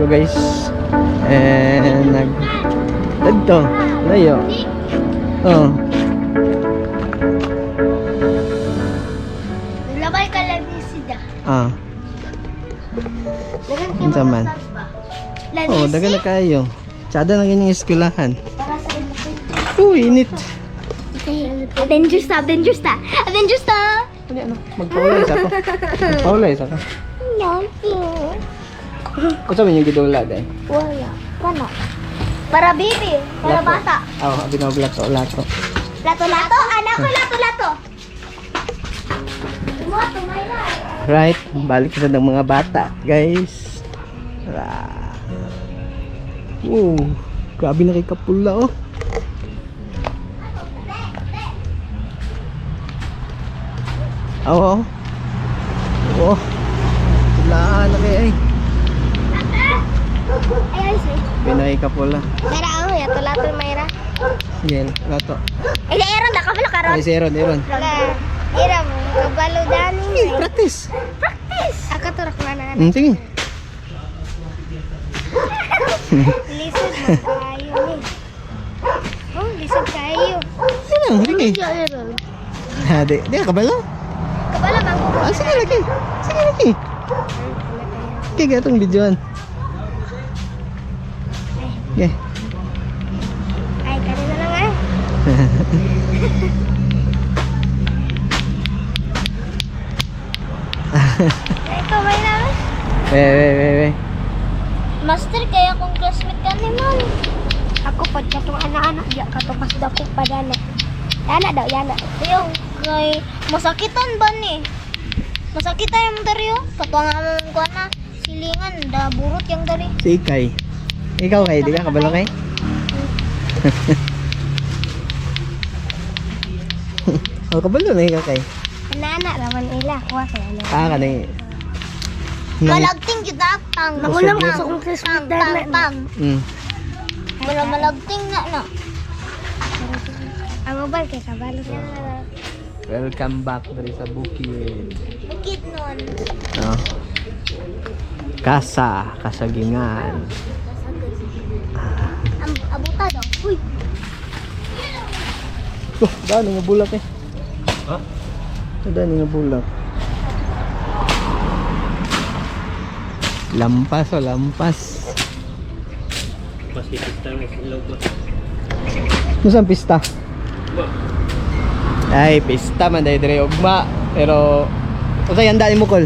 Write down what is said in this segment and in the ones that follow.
guys. And dagto layo. Oh. Labay ka lang ni Sida. Ah. Unsa man? Oh, dagan na kayo. Tsada na ganyang eskwelahan. Uy, init. Avengers ta, Avengers ta. Avengers ta. Ano? Magpaulay sa ako. Magpaulay sa ako. Nothing. Kung sabi niyo gidula dahil? Wala. Paano? Para baby. Para bata. Oo, binablat sa lato. Lato-lato? Anak ko, lato-lato. Lato, may na. Right, balik sa ng mga bata, guys. Grabe na kay Kapula, oh. Oo. Oh. Laan na kay ay. Ay, say. Pinay Kapula. Mera ako, lato-lato, Mayra. Sige, lato. Ay, Aaron, nakabala ka ron. Ay, si Aaron. Ira mo, kabalo dani. Practice. Practice. Ako turak mana. Sige. Lisod mo kayo ni. Oh, lisod kayo. Sige. Aaron. Di kabalo. Kabala bang ko? Sige lagi. Sige, gatong videoan. Okay. Ay, kanina lang ah. Ikaw may naman. Wait. Master, kaya kung classmate ka ni Mom. Ako pag katong anak-anak, di katukas dako pa dana. Yana daw, yana. Yung kay masakitan ba ni? Masakitan yung dari oh. Katuwa nga mong kuha na. Silingan, da burot yung dari. Si Ikay. Ikaw kay, di ka kabalo kay? Oh, kabalo na ikaw kay. Anak-anak naman ila. Kuha sa ano. Kanay. Malagting yun na. Pang. Nakulang sa kong classmate dana. Pang. Malagting na no. Ang mobile kay kabalo siya. Welcome back dari sa bukid. Bukid nun. Oh. Kasagingan. Abuta daw. Uy. Oh, dami nga bulak eh. Ha? Dami nga bulak. Lampas. Masih kita ni silog ba? Saan pista? Ba? Ay, pista man dahil dire ugma. Pero, usa yanda ni mo kol.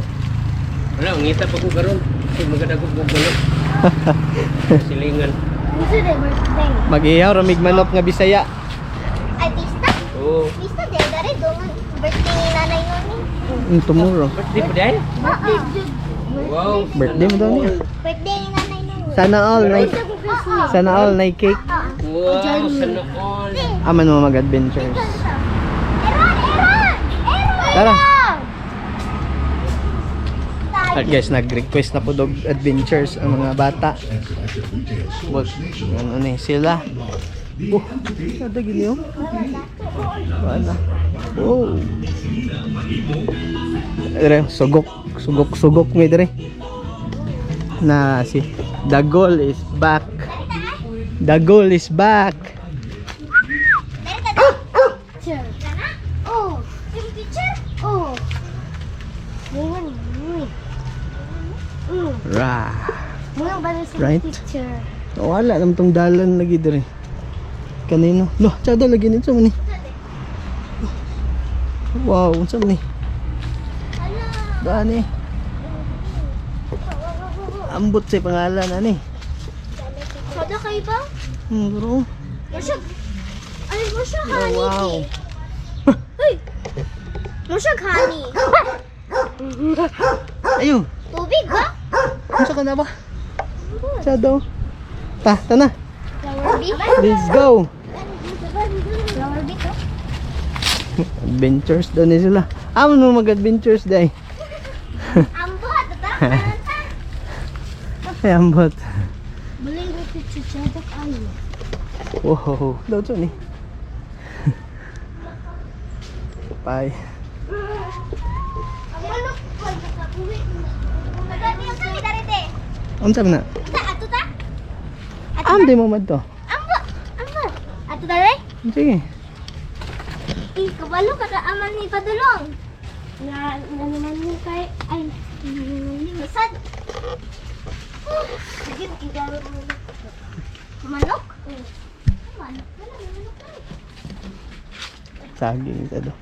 Wala, ngita pa ko karon. Kasi magadagog mo balok. Silingan. Gusto na birthday. Mag-ihaw ramig manok nga Bisaya. Ay, pista? Oo. Pista din. Dari doon. Birthday ni nanay nun. Tomorrow. Birthday pa dahil? Wow. Birthday mo daw niya. Birthday ni nanay nun. Sana all na cake. Wow, sana all. Aman mo mag-adventures. Aaron! Tara. At guys, nag-request na po dog adventures ang mga bata. But, ano na sila. Oh, kada gini oh. Wala. Oh. Dire, sugok may dire. Na si Dagol is back. Dagol is back. Oh, yung teacher? Oh. Ngayon, Ra. mga ba sa Right. teacher? Wala naman tong dalan lagi dire. Kanino? Loh, tsada lagi nito man ni. Wow, unsa man ni? Daan eh. Ambot sa pangalan ani. Sada kayo ba? Bro. Masyag. Ay, masyag Oh, honey. wow. Uy. Masyag honey. Ayun. Tubig ba? Unsa ka na ba? Tsada. Ta na. Flower bee? Let's go. Flower bee to? Adventures daw ni sila. Amo mo mag-adventures day. Ambot. Tara. Ay ambot. Balik ko teacher. Sada kayo. Wow. Daw to ni. Bye. Ang manok. Pagkakabuhi. Maganda yung kami darite. Unsa man na? Taat Di mo man to. Amba! Ato dali? Sige. Kabalo ka aman ni Padulong. Naman mo kay... Ay, masad. Sige, igaro mo. Manok? Manok. Saging ito do.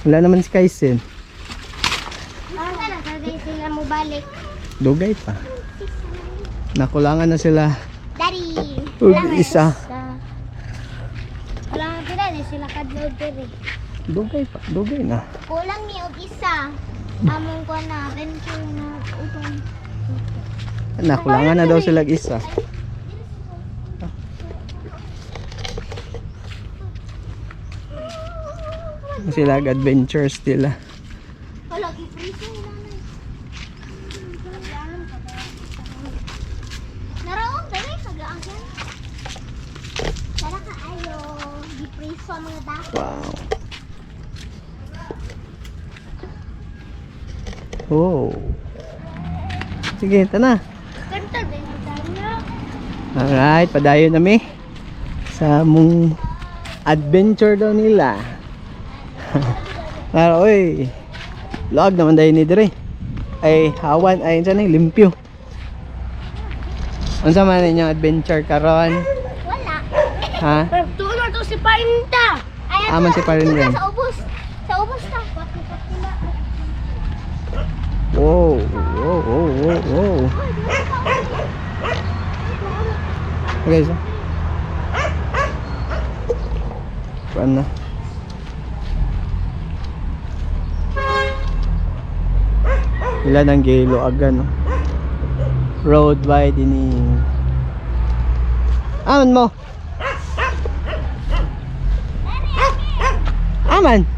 Wala naman si Kaisen. Baka na, kagay sila mo balik. Dugay pa. Nakulangan na sila. Daddy! Ug isa. Kulang sila, di sila kadlod diri. Dugay pa. Dugay na. Kulang ni og isa. Among ko na, venture na utong. Nakulangan na daw sila isa. Sila adventures sila. Wala, gipriso na na. Naraong, dali, sagaan yan. Tara ka ayo, gipriso ang mga dako. Wow. Oh. Sige, tana. Kanta din ang tanya. Alright, padayon nami sa mong adventure daw nila. Pero oy, log naman dahil ni dire. Ay hawan ay dyan ay limpyo. Unsa man ninyong adventure karon? Wala. Ha? Tuon na to si Painta. Aman si Parinda. Sa ubos. Sa ubos ta. Wow, wow, wow, wow, wow. Okay, so. Paano na? Ilan ang gelo aga no? Road widening. Aman mo? Aman?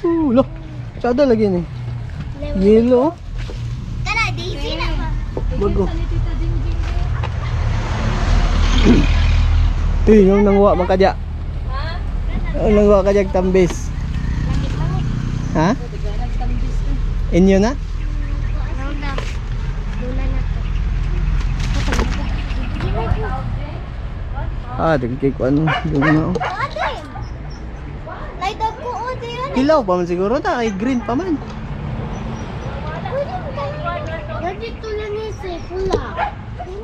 Loh, sada lagi nih. Yellow. Tara, Daisy na ba? Bago. Yung nangwa man kadya. Yung nangwa kadya tambis. Ha? Inyo na? Dagkay ko ano. Yung na. Light up ko o yun. Hilaw pa man siguro na. Ay green pa man. Ganito lang yun si pula.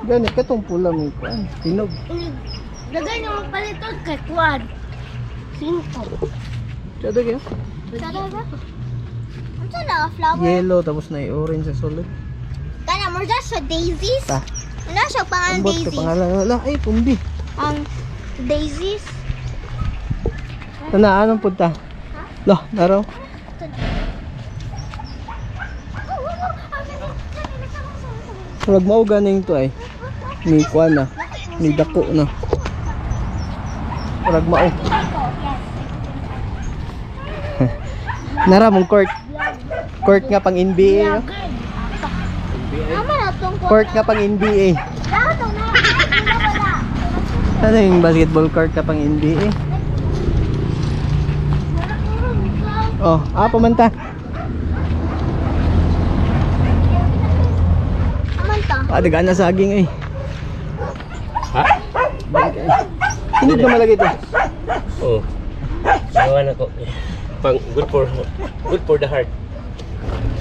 Ganit ka tong pula mo ikuan. Tinog. Lagay niyo magpalitan kay Kwan. Sinto. Sada kayo? Sada ba? Ano na, flower? Yellow tapos na i-orange sa sulod. Kana mo dyan sa daisies? Ta. Ano siya pangalan Ambot ka daisies? pangalan. Wala, ay pundi. Ang daisies? Tana, anong punta? Lah, naro. Huwag mo ganing to ay. May kuan na. May dako na. Huwag mo. Nara mong court. Court nga pang NBA. No? Ama na itong Court nga pang NBA. Lahat ang wala. Ano yung basketball court ka pang NBA? Oh, pamanta. Amanta. Dagaan na saging eh. Ha? Hinog na malagi ito. Oo. Sawan ako. Pang good for the heart.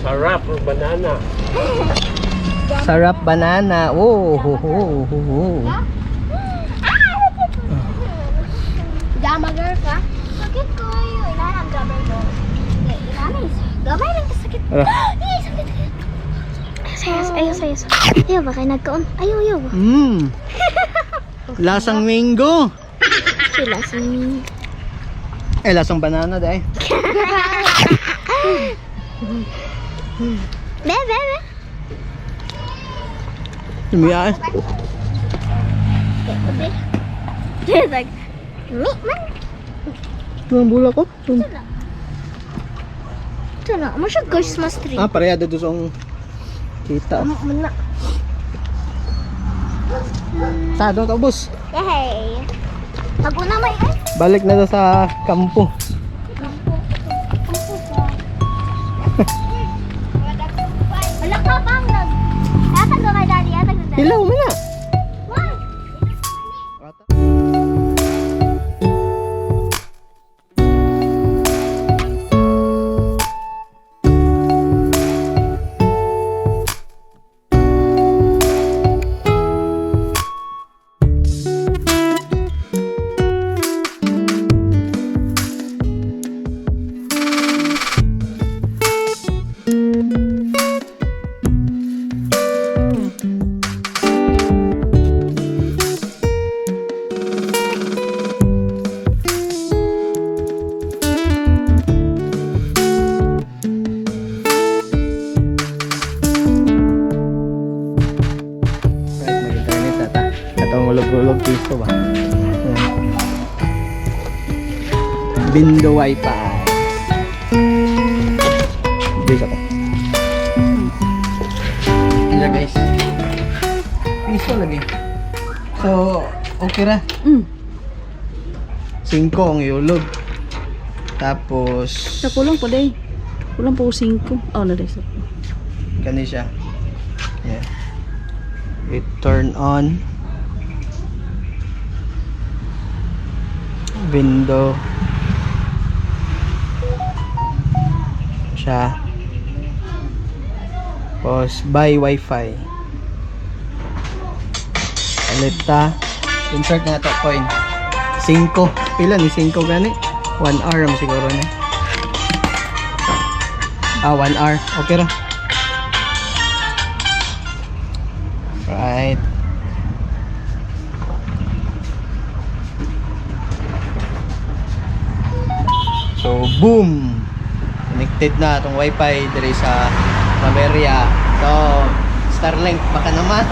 Sarap or banana. Sarap banana. Oh, ho, ho, ho, ho. Gama girl ka? Sakit ko yun. Inanang gamay ko. Gamay lang sakit. Ara. Ay, sakit. Ayaw. Ayaw ba kayo nagkaon? Ayaw. Lasang mango. Sila sa ming. Lasang banana dahil. Bebe. Lumiyaan. He's like, meat man. Ang bula ko. Ito na, mo siya Christmas tree. Ah, pareha doon sa kita. Muna. Sa doon to, boss. Yay! Tago na may Balik na doon sa kampo. wala ka bang nag... Atag ka kay daddy, atag ka daddy. Hilaw mo na. Why? Right, mag-internet na ta. Katong ulog-ulog dito ba? Ayan. Bindo Wi-Fi. Bisa ko. Iya guys. Piso lagi. So, okay ra. 5 ang iulog. Tapos Sa kulang pa day. Kulang po 5. Oh, na day. kani siya. Yeah. It turn on. Window. Siya. Tapos buy wifi. Alita. Insert na ito coin. 5. Pila ni 5 gani? 1 hour mo siguro ni. 1 hour. Okay ra. Right. So, boom! Connected na itong wifi diri sa Claveria. So, Starlink baka naman.